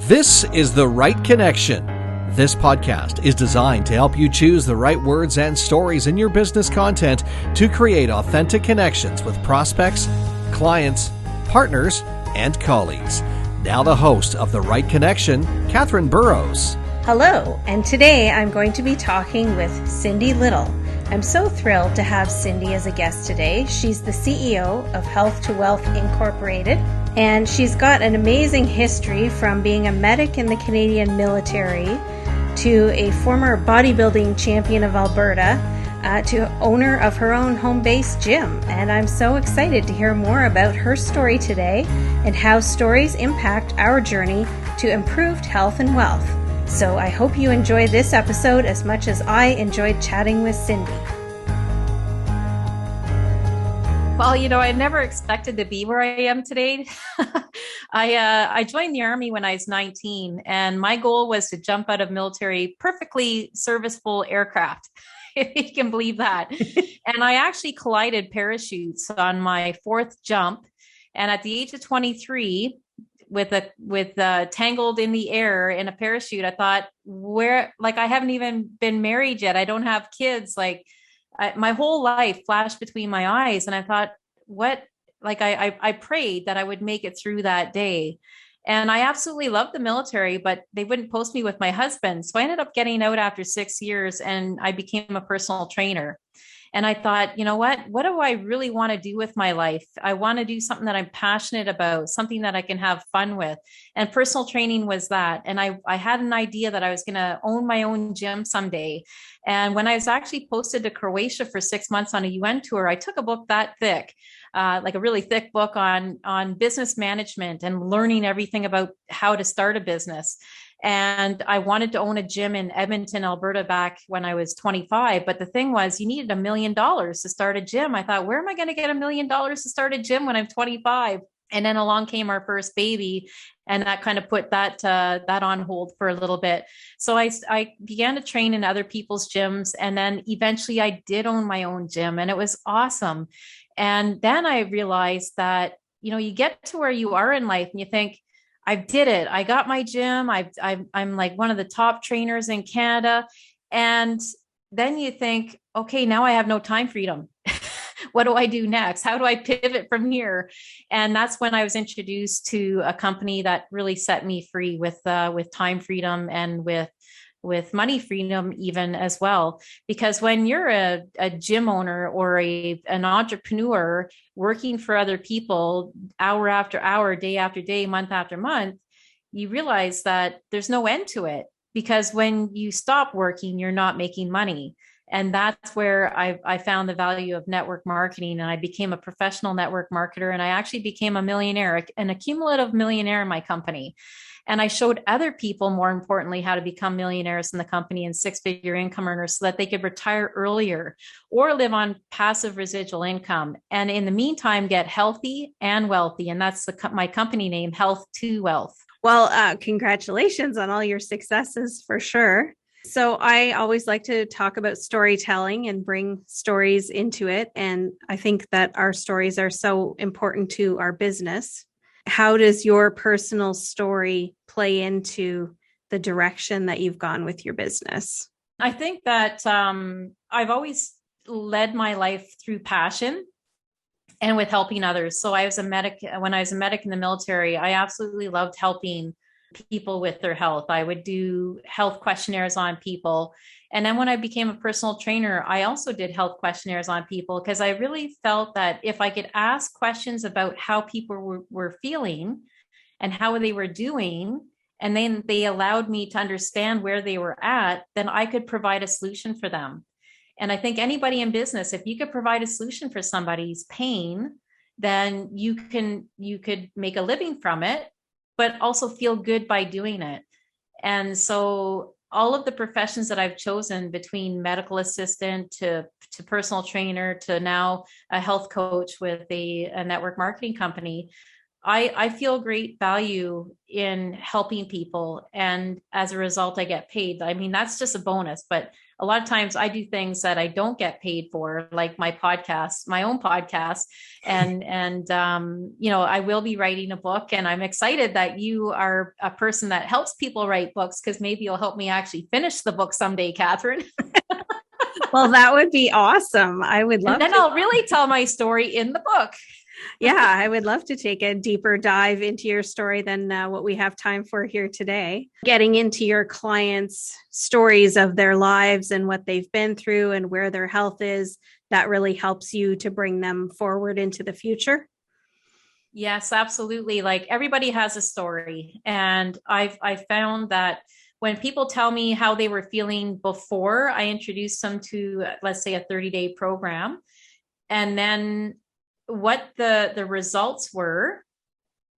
This is The Right Connection. This podcast is designed to help you choose the right words and stories in your business content to create authentic connections with prospects, clients, partners, and colleagues. Now the host of The Right Connection, Catherine Burrows. Hello, and today I'm going to be talking with Cindy Little. I'm so thrilled to have Cindy as a guest today. She's the CEO of Health2Wealth Incorporated, and she's got an amazing history from being a medic in the Canadian military to a former bodybuilding champion of Alberta to owner of her own home-based gym. And I'm so excited to hear more about her story today and how stories impact our journey to improved health and wealth. So I hope you enjoy this episode as much as I enjoyed chatting with Cindy. Well, I never expected to be where I am today. I joined the Army when I was 19, and my goal was to jump out of military perfectly serviceable aircraft, if you can believe that. And I actually collided parachutes on my fourth jump. And at the age of 23, with tangled in the air in a parachute, I thought, I haven't even been married yet. I don't have kids. My whole life flashed between my eyes. And I thought, I prayed that I would make it through that day. And I absolutely loved the military, but they wouldn't post me with my husband. So I ended up getting out after 6 years, and I became a personal trainer. And I thought, what do I really want to do with my life? I want to do something that I'm passionate about, something that I can have fun with. And personal training was that. And I had an idea that I was going to own my own gym someday. And when I was actually posted to Croatia for 6 months on a UN tour, I took a book that thick, like a really thick book on business management and learning everything about how to start a business. And I wanted to own a gym in Edmonton, Alberta back when I was 25. But the thing was, you needed $1 million to start a gym. I thought, where am I going to get $1 million to start a gym when I'm 25? And then along came our first baby, and that kind of put that on hold for a little bit. So I began to train in other people's gyms. And then eventually I did own my own gym, and it was awesome. And then I realized that, you get to where you are in life and you think, I did it. I got my gym. I'm like one of the top trainers in Canada. And then you think, okay, now I have no time freedom. What do I do next? How do I pivot from here? And that's when I was introduced to a company that really set me free with time freedom and with money freedom even as well. Because when you're a gym owner or an entrepreneur working for other people hour after hour, day after day, month after month, you realize that there's no end to it. Because when you stop working, you're not making money. And that's where I found the value of network marketing. And I became a professional network marketer. And I actually became a millionaire, an accumulative millionaire in my company. And I showed other people, more importantly, how to become millionaires in the company and six-figure income earners so that they could retire earlier or live on passive residual income. And in the meantime, get healthy and wealthy. And that's my company name, Health2Wealth. Well, congratulations on all your successes for sure. So I always like to talk about storytelling and bring stories into it. And I think that our stories are so important to our business. How does your personal story play into the direction that you've gone with your business? I think that I've always led my life through passion and with helping others. So I was a medic. When I was a medic in the military, I absolutely loved helping people with their health. I would do health questionnaires on people. And then when I became a personal trainer, I also did health questionnaires on people because I really felt that if I could ask questions about how people were feeling and how they were doing, and then they allowed me to understand where they were at, then I could provide a solution for them. And I think anybody in business, if you could provide a solution for somebody's pain, then you could make a living from it, but also feel good by doing it. And so all of the professions that I've chosen, between medical assistant to personal trainer to now a health coach with a network marketing company, I feel great value in helping people. And as a result, I get paid. I mean, that's just a bonus, but a lot of times I do things that I don't get paid for, like my podcast, my own podcast. And I will be writing a book, and I'm excited that you are a person that helps people write books, because maybe you'll help me actually finish the book someday, Catherine. Well, that would be awesome. I would love and then to. I'll really tell my story in the book. Yeah, I would love to take a deeper dive into your story than what we have time for here today. Getting into your clients' stories of their lives and what they've been through and where their health is, that really helps you to bring them forward into the future. Yes, absolutely. Like, everybody has a story. And I've found that when people tell me how they were feeling before I introduced them to, let's say, a 30-day program, and then what the results were,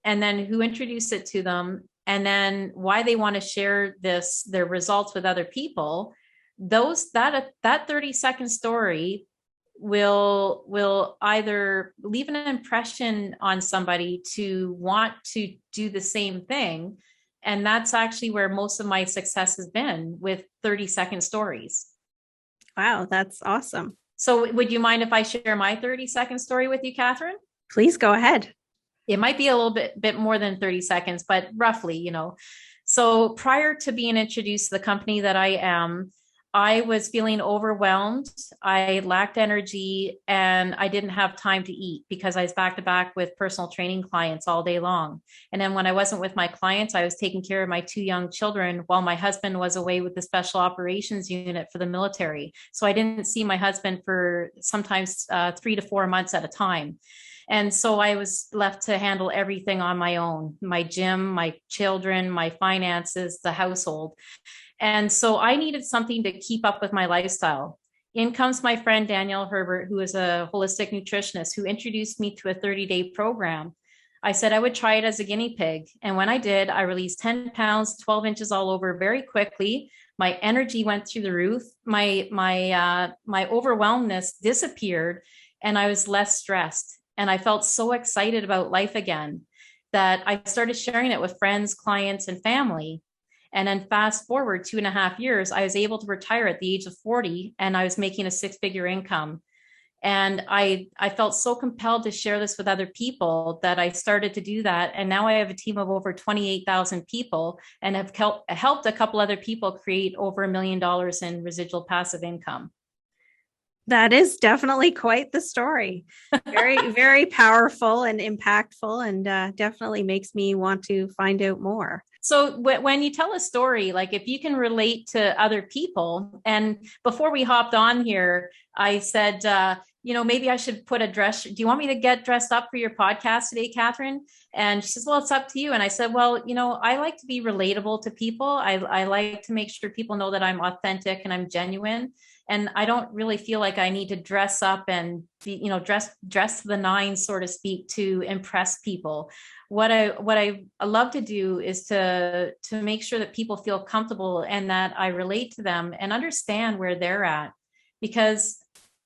and then who introduced it to them, and then why they want to share their results with other people, that 30-second story will either leave an impression on somebody to want to do the same thing. And that's actually where most of my success has been, with 30-second stories. Wow, that's awesome. So would you mind if I share my 30-second story with you, Catherine? Please go ahead. It might be a little bit more than 30 seconds, but roughly, So prior to being introduced to the company that I am, I was feeling overwhelmed. I lacked energy, and I didn't have time to eat because I was back to back with personal training clients all day long. And then when I wasn't with my clients, I was taking care of my 2 young children while my husband was away with the special operations unit for the military. So I didn't see my husband for sometimes 3 to 4 months at a time. And so I was left to handle everything on my own: my gym, my children, my finances, the household. And so I needed something to keep up with my lifestyle. In comes my friend Danielle Herbert, who is a holistic nutritionist, who introduced me to a 30-day program. I said I would try it as a guinea pig. And when I did, I released 10 pounds, 12 inches all over very quickly. My energy went through the roof. My overwhelmness disappeared, and I was less stressed. And I felt so excited about life again that I started sharing it with friends, clients, and family. And then fast forward 2.5 years, I was able to retire at the age of 40, and I was making a 6-figure income. And I felt so compelled to share this with other people that I started to do that. And now I have a team of over 28,000 people, and have helped a couple other people create over $1 million in residual passive income. That is definitely quite the story. Very, very powerful and impactful, and definitely makes me want to find out more. So when you tell a story, like if you can relate to other people, and before we hopped on here, I said, maybe I should put a dress. Do you want me to get dressed up for your podcast today, Catherine? And she says, well, it's up to you. And I said, well, I like to be relatable to people. I like to make sure people know that I'm authentic and I'm genuine. And I don't really feel like I need to dress up and be, dress to the nines, so to speak, to impress people. What I love to do is to make sure that people feel comfortable and that I relate to them and understand where they're at. Because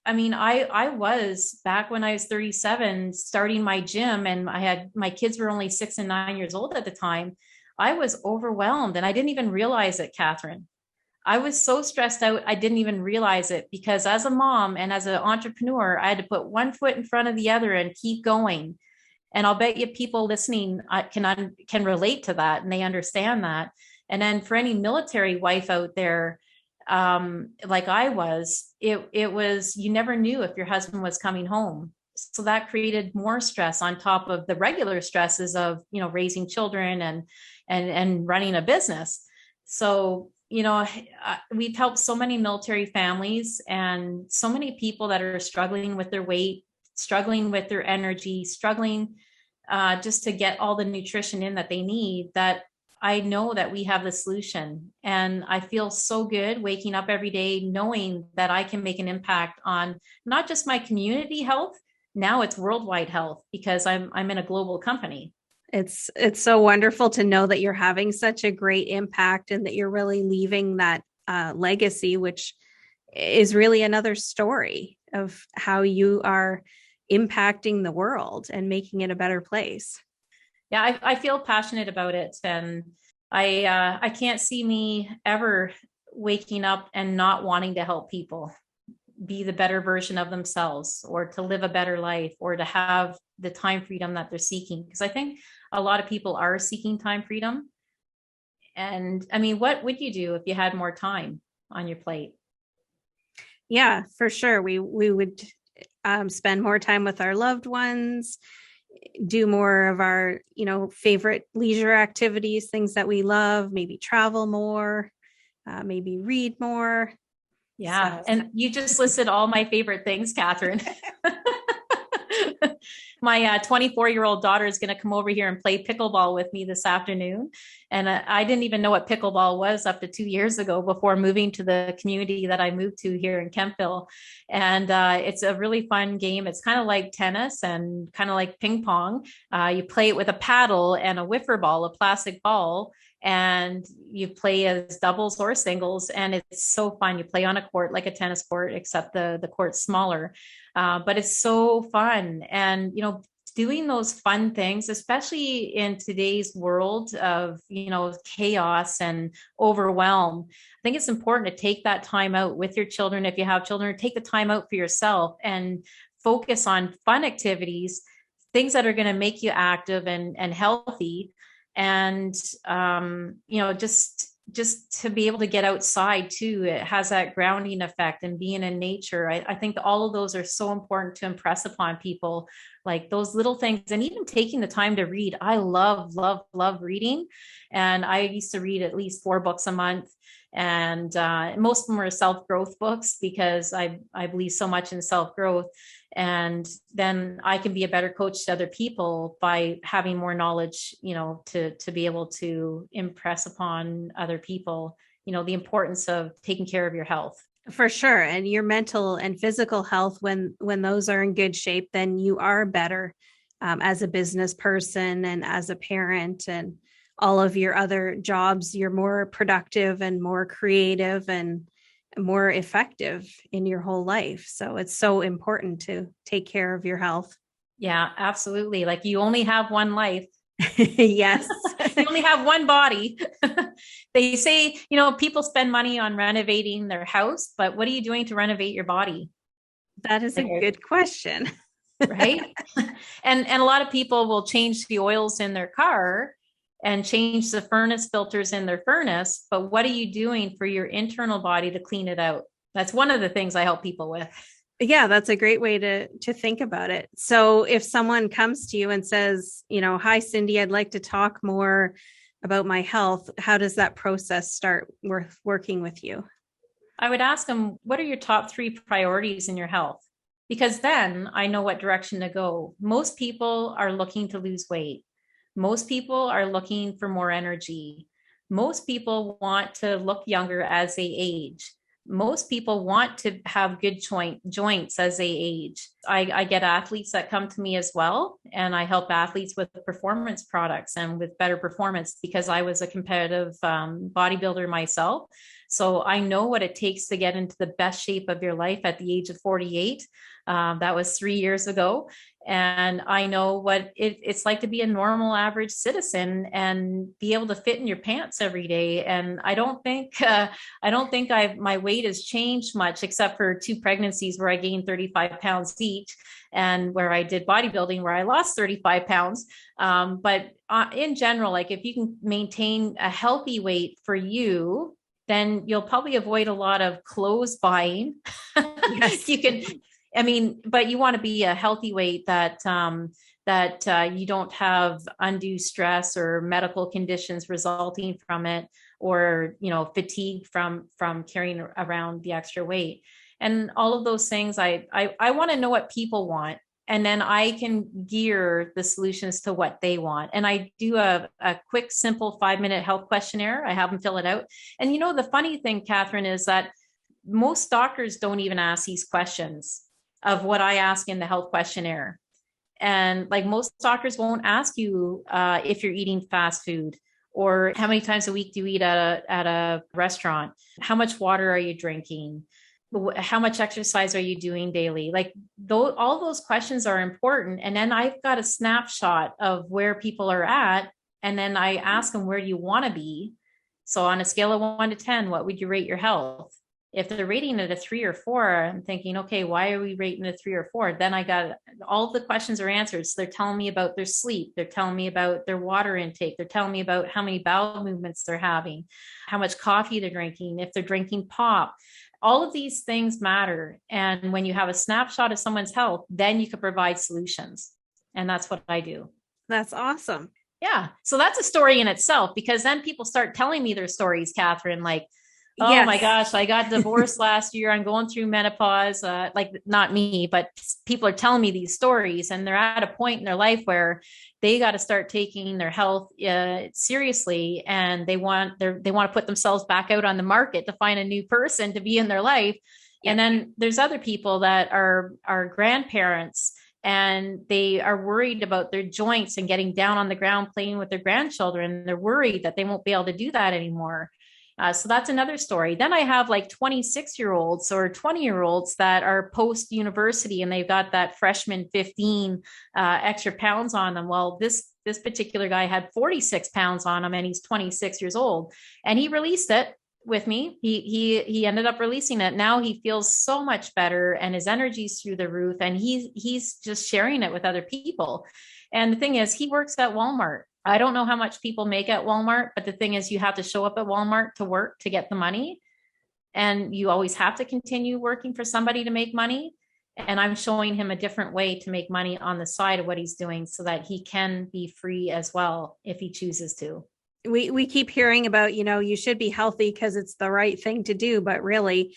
I was, back when I was 37, starting my gym, and my kids were only 6 and 9 years old at the time. I was overwhelmed, and I didn't even realize it, Catherine. I was so stressed out, I didn't even realize it, because as a mom and as an entrepreneur, I had to put one foot in front of the other and keep going. And I'll bet you people listening can relate to that, and they understand that. And then for any military wife out there, like I was, it was, you never knew if your husband was coming home. So that created more stress on top of the regular stresses of, raising children and running a business. So, we've helped so many military families and so many people that are struggling with their weight, struggling with their energy, struggling just to get all the nutrition in that they need, that I know that we have the solution. And I feel so good waking up every day knowing that I can make an impact on not just my community health, now it's worldwide health, because I'm in a global company. It's so wonderful to know that you're having such a great impact and that you're really leaving that legacy, which is really another story of how you are impacting the world and making it a better place. Yeah, I feel passionate about it, and I can't see me ever waking up and not wanting to help people be the better version of themselves, or to live a better life, or to have the time freedom that they're seeking. Because I think a lot of people are seeking time freedom. And I mean, what would you do if you had more time on your plate? Yeah, for sure. We would spend more time with our loved ones, do more of our, favorite leisure activities, things that we love, maybe travel more, maybe read more. Yeah. So. And you just listed all my favorite things, Catherine. My 24-year-old daughter is going to come over here and play pickleball with me this afternoon. And I didn't even know what pickleball was up to 2 years ago, before moving to the community that I moved to here in Kemptville. And it's a really fun game. It's kind of like tennis and kind of like ping pong. You play it with a paddle and a wiffle ball, a plastic ball, and you play as doubles or singles. And it's so fun. You play on a court like a tennis court, except the court's smaller. But it's so fun. And, doing those fun things, especially in today's world of, chaos and overwhelm, I think it's important to take that time out with your children. If you have children, take the time out for yourself and focus on fun activities, things that are going to make you active and healthy. And, just to be able to get outside too, it has that grounding effect, and being in nature. I think that all of those are so important to impress upon people, like those little things, and even taking the time to read. I love, love, love reading. And I used to read at least 4 books a month. And most of them are self-growth books, because I believe so much in self-growth. And then I can be a better coach to other people by having more knowledge, to be able to impress upon other people, the importance of taking care of your health. For sure. And your mental and physical health, when those are in good shape, then you are better as a business person and as a parent, and all of your other jobs. You're more productive and more creative and more effective in your whole life. So it's so important to take care of your health. Yeah, absolutely. Like, you only have one life. Yes. You only have one body. They say, people spend money on renovating their house, but what are you doing to renovate your body? That is a good question. Right? And a lot of people will change the oils in their car and change the furnace filters in their furnace, but what are you doing for your internal body to clean it out? That's one of the things I help people with. Yeah, that's a great way to think about it. So if someone comes to you and says, hi, Cindy, I'd like to talk more about my health, how does that process start working with you? I would ask them, what are your top 3 priorities in your health? Because then I know what direction to go. Most people are looking to lose weight. Most people are looking for more energy. Most people want to look younger as they age. Most people want to have good joints as they age. I get athletes that come to me as well, and I help athletes with performance products and with better performance, because I was a competitive bodybuilder myself. So I know what it takes to get into the best shape of your life at the age of 48. That was 3 years ago. And I know what it's like to be a normal average citizen and be able to fit in your pants every day. And I don't think my weight has changed much, except for 2 pregnancies where I gained 35 pounds each, and where I did bodybuilding where I lost 35 pounds. But in general, like, if you can maintain a healthy weight for you, then you'll probably avoid a lot of clothes buying. Yes. But you want to be a healthy weight that you don't have undue stress or medical conditions resulting from it, or, fatigue from carrying around the extra weight. And all of those things, I want to know what people want, and then I can gear the solutions to what they want. And I do a quick, simple 5-minute health questionnaire. I have them fill it out. And the funny thing, Catherine, is that most doctors don't even ask these questions of what I ask in the health questionnaire. And like, most doctors won't ask you if you're eating fast food, or how many times a week do you eat at a restaurant? How much water are you drinking? how much exercise are you doing daily? Like all those questions are important. And then I've got a snapshot of where people are at. And then I ask them, where do you want to be? So on a scale of 1 to 10, what would you rate your health? If they're rating it a 3 or 4, I'm thinking, okay, why are we rating it a 3 or 4? Then I got all the questions are answered. So they're telling me about their sleep. They're telling me about their water intake. They're telling me about how many bowel movements they're having, how much coffee they're drinking, if they're drinking pop. All of these things matter. And when you have a snapshot of someone's health, then you can provide solutions. And that's what I do. That's awesome. Yeah. So that's a story in itself, because then people start telling me their stories, Catherine, like, oh Yes. my gosh, I got divorced last year. I'm going through menopause. Like not me, but people are telling me these stories, and they're at a point in their life where they got to start taking their health seriously, and they want to put themselves back out on the market to find a new person to be in their life. Yeah. And then there's other people that are grandparents, and they are worried about their joints and getting down on the ground playing with their grandchildren. They're worried that they won't be able to do that anymore. So that's another story. Then I have like 26-year-olds or 20-year-olds that are post-university, and they've got that freshman 15 extra pounds on them. Well, this particular guy had 46 pounds on him, and he's 26 years old, and he released it with me. He ended up releasing it. Now he feels so much better, and his energy's through the roof, and he's just sharing it with other people. And the thing is, he works at Walmart. I don't know how much people make at Walmart, but the thing is, you have to show up at Walmart to work to get the money. And you always have to continue working for somebody to make money. And I'm showing him a different way to make money on the side of what he's doing, so that he can be free as well if he chooses to. We keep hearing about, you should be healthy because it's the right thing to do. But really,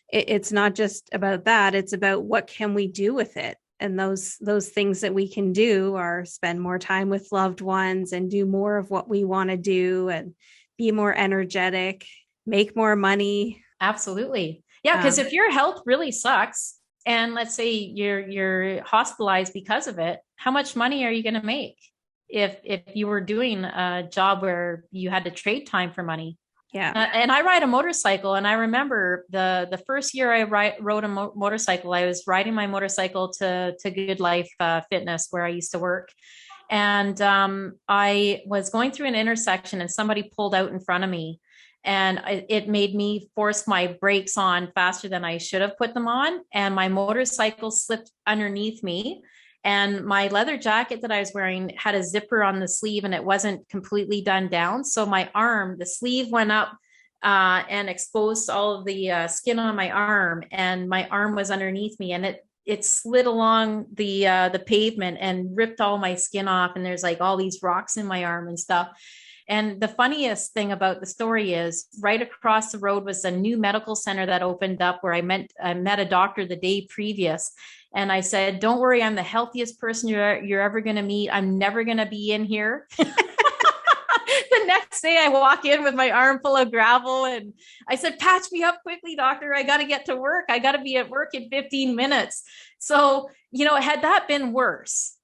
it's not just about that. It's about what can we do with it. And those things that we can do are spend more time with loved ones and do more of what we want to do and be more energetic, make more money. Absolutely. Yeah. Because if your health really sucks, and let's say you're hospitalized because of it, how much money are you going to make if you were doing a job where you had to trade time for money? Yeah. And I ride a motorcycle, and I remember the first year I rode a motorcycle, I was riding my motorcycle to Good Life Fitness, where I used to work. And I was going through an intersection, and somebody pulled out in front of me, and it made me force my brakes on faster than I should have put them on. And my motorcycle slipped underneath me. And my leather jacket that I was wearing had a zipper on the sleeve, and it wasn't completely done down. So my arm, the sleeve went up and exposed all of the skin on my arm, and my arm was underneath me, and it slid along the pavement and ripped all my skin off. And there's like all these rocks in my arm and stuff. And the funniest thing about the story is, right across the road was a new medical center that opened up, where I met a doctor the day previous. And I said, don't worry, I'm the healthiest person you're ever going to meet. I'm never going to be in here. The next day I walk in with my arm full of gravel, and I said, patch me up quickly, doctor. I got to get to work. I got to be at work in 15 minutes. So, had that been worse,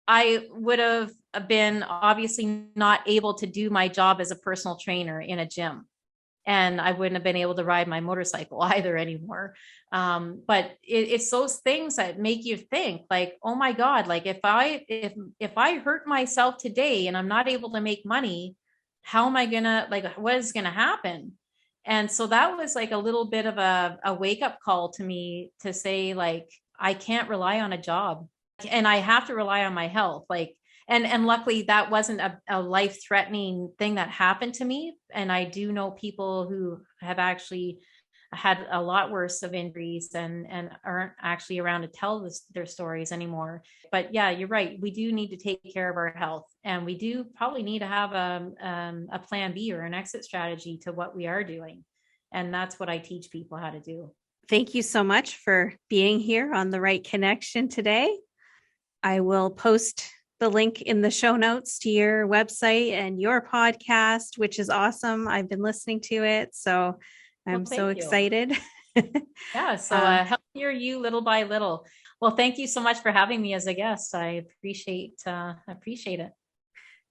I would have been obviously not able to do my job as a personal trainer in a gym. And I wouldn't have been able to ride my motorcycle either anymore. But it's those things that make you think, like, oh my God, like if I hurt myself today and I'm not able to make money, how am I gonna, like, what is gonna happen? And so that was like a little bit of a wake up call to me to say, like, I can't rely on a job, and I have to rely on my health. Like, and luckily that wasn't a life-threatening thing that happened to me. And I do know people who have actually had a lot worse of injuries and aren't actually around to tell their stories anymore. But yeah, you're right. We do need to take care of our health, and we do probably need to have a plan B or an exit strategy to what we are doing. And that's what I teach people how to do. Thank you so much for being here on The Right Connection today. I will post the link in the show notes to your website and your podcast, which is awesome. I've been listening to it, so I'm so excited. Yeah. So healthier you little by little. Well, thank you so much for having me as a guest. I appreciate it.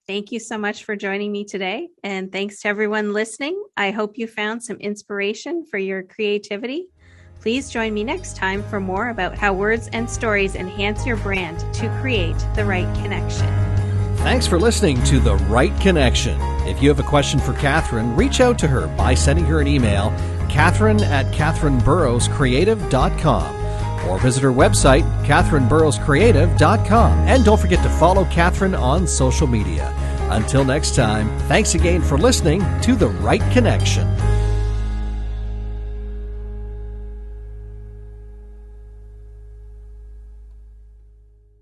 Thank you so much for joining me today. And thanks to everyone listening. I hope you found some inspiration for your creativity. Please join me next time for more about how words and stories enhance your brand to create the right connection. Thanks for listening to The Right Connection. If you have a question for Catherine, reach out to her by sending her an email, catherine@catherineburrowscreative.com, or visit her website, catherineburrowscreative.com. And don't forget to follow Catherine on social media. Until next time, thanks again for listening to The Right Connection.